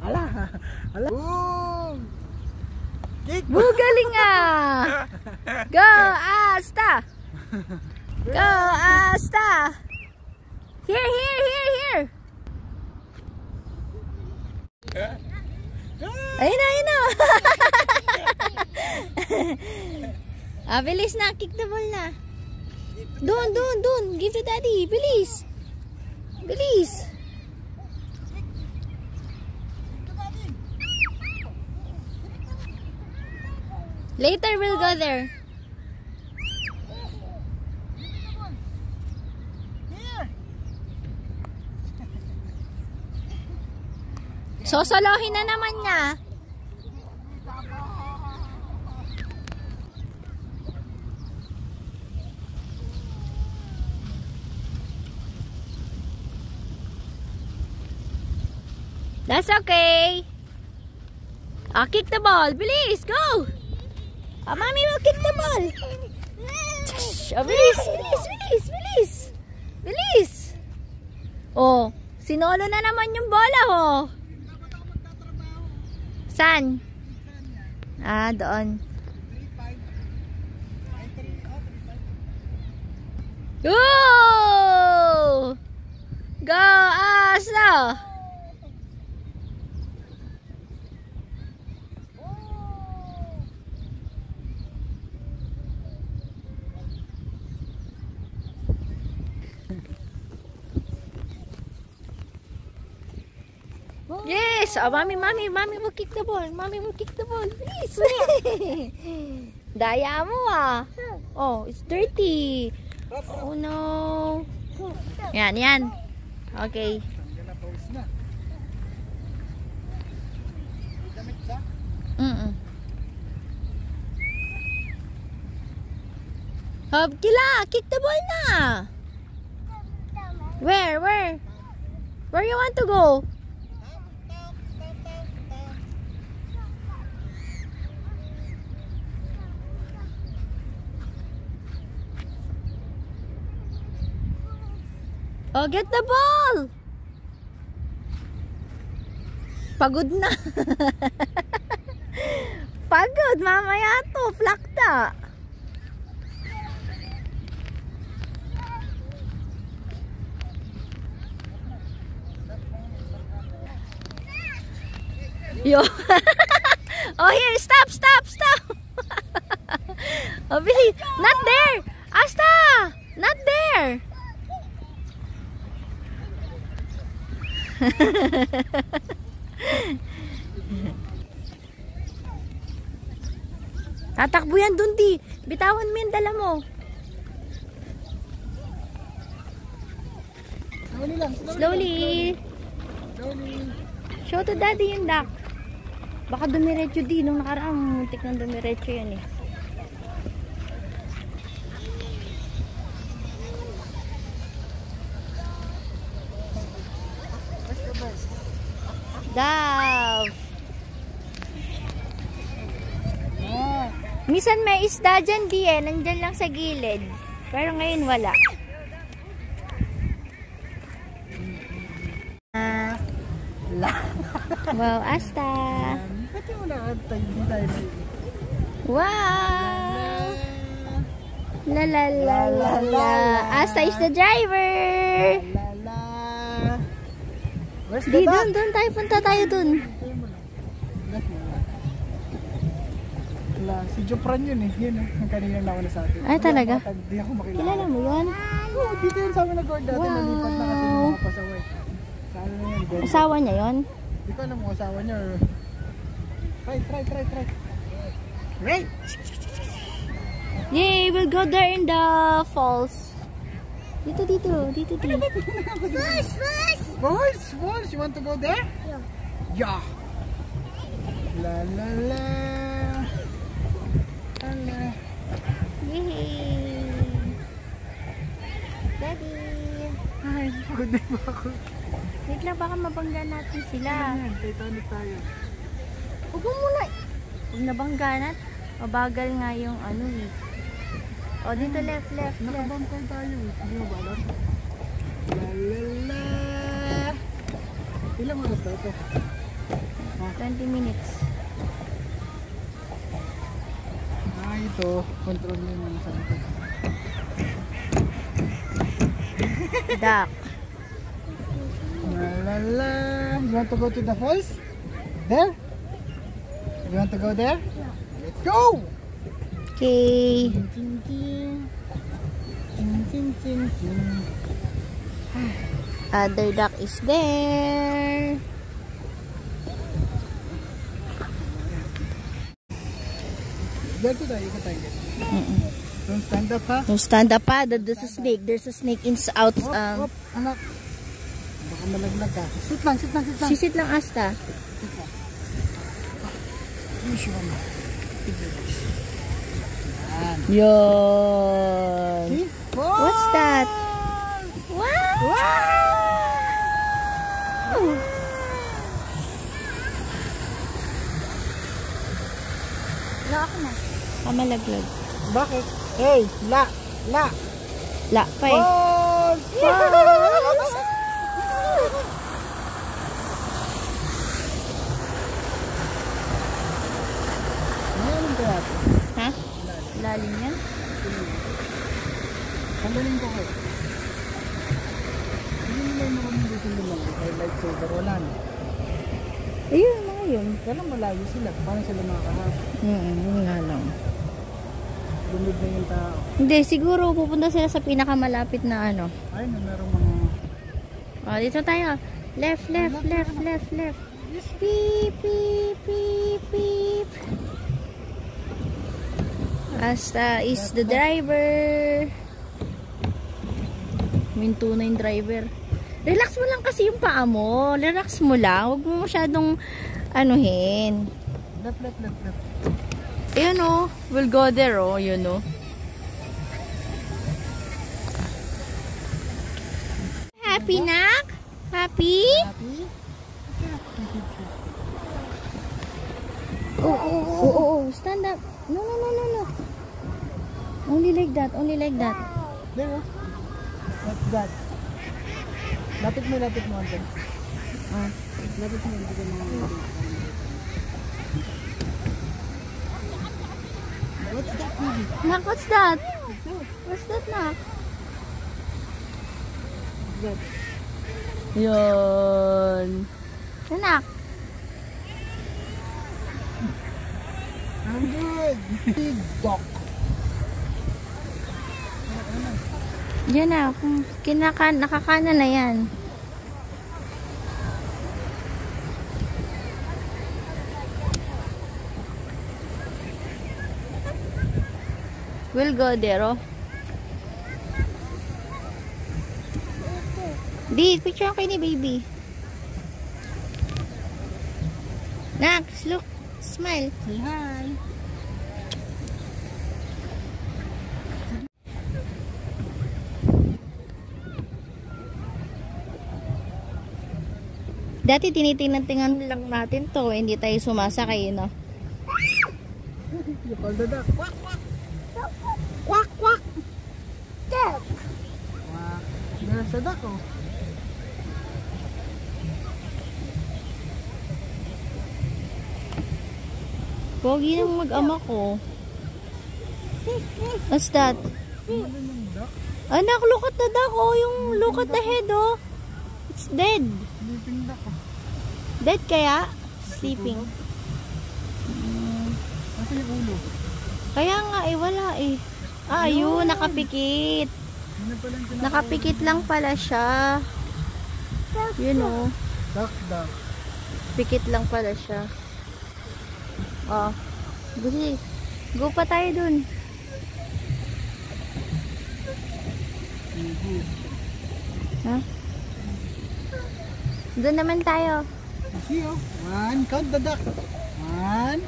Ala. Ala. Kick. Galing ah. Go Asta. Go Asta. Here. Ayun na. Bilis na. Kick the ball na. Doon. Give to daddy. Bilis. Later we'll go there. Sosolohin na naman niya. That's okay. Kick the ball. Bilis, go. Mommy will kick the ball. Bilis. Oh, sinolo na naman yung bola, oh. Saan? Doon. Go! Go, Asa! Yes! Oh, mommy will kick the ball. Please. Daya mo ah. Oh, it's dirty. Oh no. Yan. Okay. Hob, kila, kick the ball na. Where you want to go? Oh, get the ball! Pagod na. Pagod, mamaya to. Plakta. Yo. Oh, here. Stop. Oh, Billy. Not there. Asta. Not there. Tatakbo yan dun, di. Bitawan mo yung dala mo. Slowly. Show to daddy yung duck. Baka dumiretso di. Nung nakaraang muntik nang dumiretso yan eh. Dove. Minsan may isda dyan di eh. Nandyan lang sa gilid. Pero ngayon wala. Wow, Asta. Wow. La. Asta is the driver. Di, doon tayo. Punta tayo doon. Si Jopran yun eh. Yun eh. Ang kaninang naman sa atin. Ay, talaga? Hindi ako makilala. Kilala mo yun? Oo, dito yun sa amin nag-guard dati. Nalipat na kasi mga pasaway. Saan na yun? Asawa niya yun? Hindi ko alam kung asawa niya or... Try. Right! Yay! We'll go there in the falls. Dito. Falls! You want to go there? Yeah! La. Yay! Daddy! Ay, pagod na ba ako? Wait lang, baka mabangga natin sila. Titanic tayo. Huwag mo muna. Huwag nabangganat. Mabagal nga yung ano eh. O, dito left. Nakabangkay tayo. Hindi mo ba alam? La. Ilang oras na ito? 20 minutes. Ito. Control nyo yung saan ito. Duck. La la. You want to go to the falls? There? You want to go there? Let's go! Okay. Ching, ching, ching. Ching, ching, ching, ching. Other duck is there. There to tayo, tayo. Don't stand up, ha? Don't stand up pa. There's a snake. There's a snake in out. Hop, anak. Baka malaglag ka. Sit lang, sit lang, sit lang. Sisit lang asta. Sit lang. Use your hand. Yan. Yon. See? What's that? Wow! Wala ako na. Malaglag. Bakit? Hey, la. La pa eh. Falls! Ngayon ko natin. Ha? Lalim yan? Tanggalin ko kayo. Hindi nila maraming dito naman. Highlight silver, wala na. Ayun, mga yun. Kaya lang malayo sila. Paano sila makakahap? Yun nga lang. Lumid na yung tao. Hindi, siguro pupunta sila sa pinakamalapit na ano. Ay, na merong mga... Oh, dito tayo. Left. Beep, beep, beep, beep. Asta is the driver. Minto na yung driver. Relax mo lang kasi yung paa mo. Relax mo lang. Huwag mo masyadong anuhin. Left. Ayun o. We'll go there o. Yun o. Happy, nak? Happy? Happy? Oh. Stand up. No. Only like that. There, oh. What's that? Lapit mo. Ante. Lapit mo. Hindi ko mga... What's that, baby? Nak, what's that? What's that, nak? What's that? Yun. Anak. I'm good. Big dog. Yan na. Nakakana na yan. We'll go there, oh. Di, picture ako ni baby. Nax, look. Smile. Say hi. Dati tinitingnan lang natin to, hindi tayo sumasakay, no? You call the duck. Quack. Duck. Quack. There's a duck, oh. Pogi nang mag-ama ko. What's that? Ano yung duck? Anak, look at the duck, oh. Look at the head, oh. It's dead. Sleeping duck, oh. Dead kaya? Sleeping. Nasa yung ulo? Kaya nga, wala eh. Ayun, nakapikit. Ano pa lang Nakapikit lang pala siya. Yun oh. Duck. Pikit lang pala siya. Oh. Busi. Go pa tayo dun. Ha? Doon naman tayo. See, oh. One. Count the duck. 1,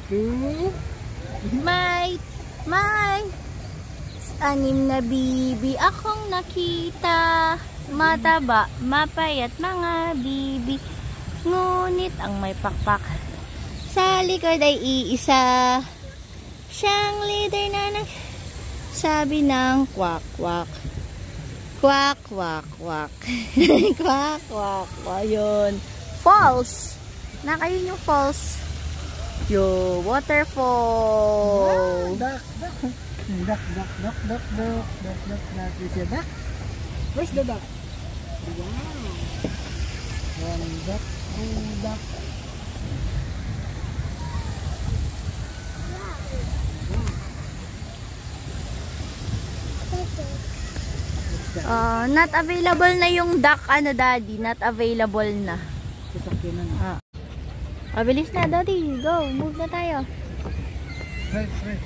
2. May 6 na bibi akong nakita. Mataba, mapayat mga bibi. Ngunit ang may pakpak sa likod ay iisa. Siyang leader na sabi ng kwak kwak. Quack, quack, quack. Quack, quack, quack. Yun. Falls. Nakayin yung falls. Yo, waterfall. Duck, duck. Duck, duck, duck, duck, duck, duck, duck, duck. You see a duck? Where's the duck? Wow. One duck, two duck. Not available na yung duck, ano, Daddy. Not available na. Sasakyan na. Mabilis na, Daddy. Go, move na tayo. Right, right.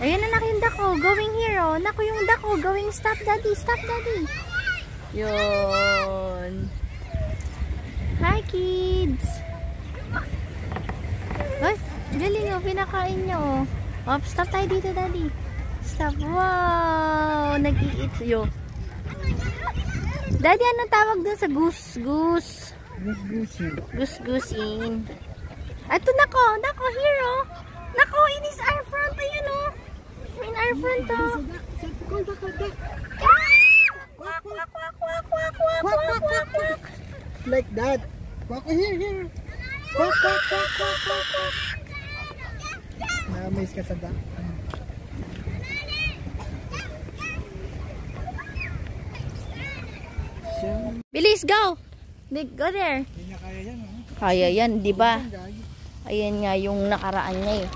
Ayun na yung duck, oh. Going here, oh. Naku, yung duck, oh. Going, stop, Daddy. Stop, Daddy. Yun. Hi, kids. Ay, galing, oh. Pinakain niyo, oh. Oh, stop tayo dito, Daddy. Stop. Wow. Nag-i-eat yo. Daddy, anong tawag dun sa goose? Goose. Goose-goosing. Ito, nako. Nako, here, oh. Nako, in his our front. Ayan, oh. In our front, oh. Quack, quack, quack, quack, quack, quack, quack, quack, quack. Like that. Quack, here, here. Quack, quack, quack, quack, quack, quack. Na-amaze ka sa duck. Bilis, go. Go there. Hindi niya kaya yan, oh. Kaya yan, di ba? Ayan nga yung nakaraan niya, eh.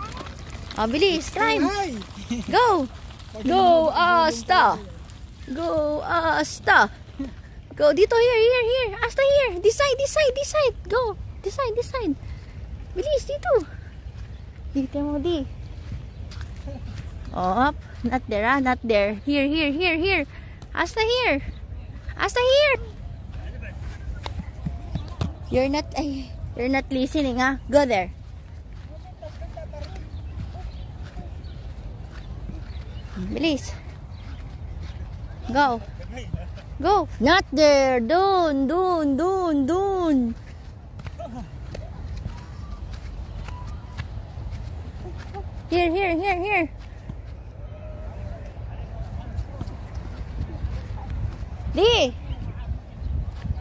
Bilis, climb. Go. Go, Asta. Go, Asta. Go, dito, here. Asta, here. This side. Go. This side. Bilis, dito. Dito mo, di. Up. Not there, not there. Here. Asta, here. You're not listening, ah. Go there. Bilis. Go. Not there. Doon. Here. Di.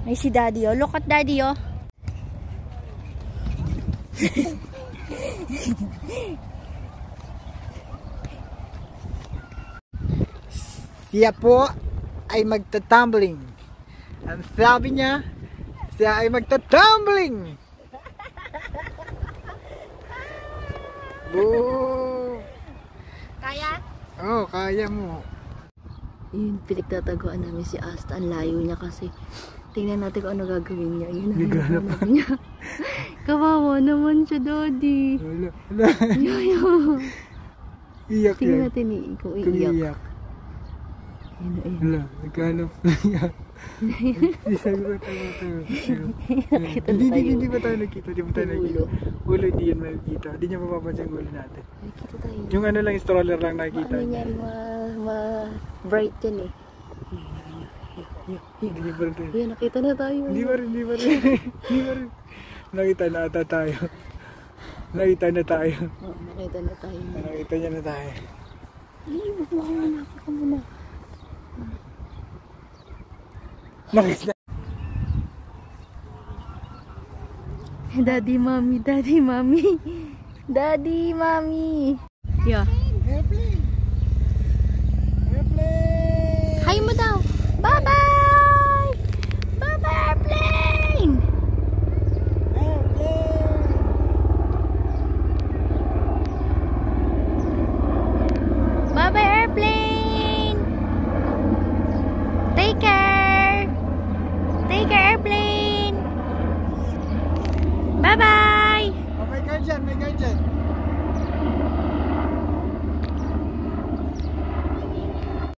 Ay, si Daddy, oh. Look at Daddy, oh. Siya po ay magta-tumbling. Ang sabi niya, siya ay magta-tumbling. Boo! Kaya? Oh, kaya mo. Yun, pinagtataguan namin si Asta. Ang layo niya kasi. Tingnan natin kung ano gagawin niya. Yun ang hinahanap niya. Kawawa naman siya, Daddy. Wala. Iyak Tingnan yan. natin kung iiyak. Ayun. Wala, naghanap na iyak. Hindi ba tayo nakita? Ulo, hindi yan makikita. Hindi niya mapapansin yung ulo natin. Nakikita tayo. Yung ano lang, stroller lang nakikita. Ano yan, bright yan, eh. Hindi ba rin? Ayan, nakita na tayo. Hindi ba rin. Nakita na ata tayo. Nakita na tayo. Oo, nakita na tayo. Nakita niya na tayo. Wag mo ka muna. Nakita. Daddy, mommy. Yeah. Airplane. Hi mo daw. Bye-bye! Bye-bye, airplane! Bye-bye, airplane! Take care, airplane! Bye-bye! Oh, may guard dyan.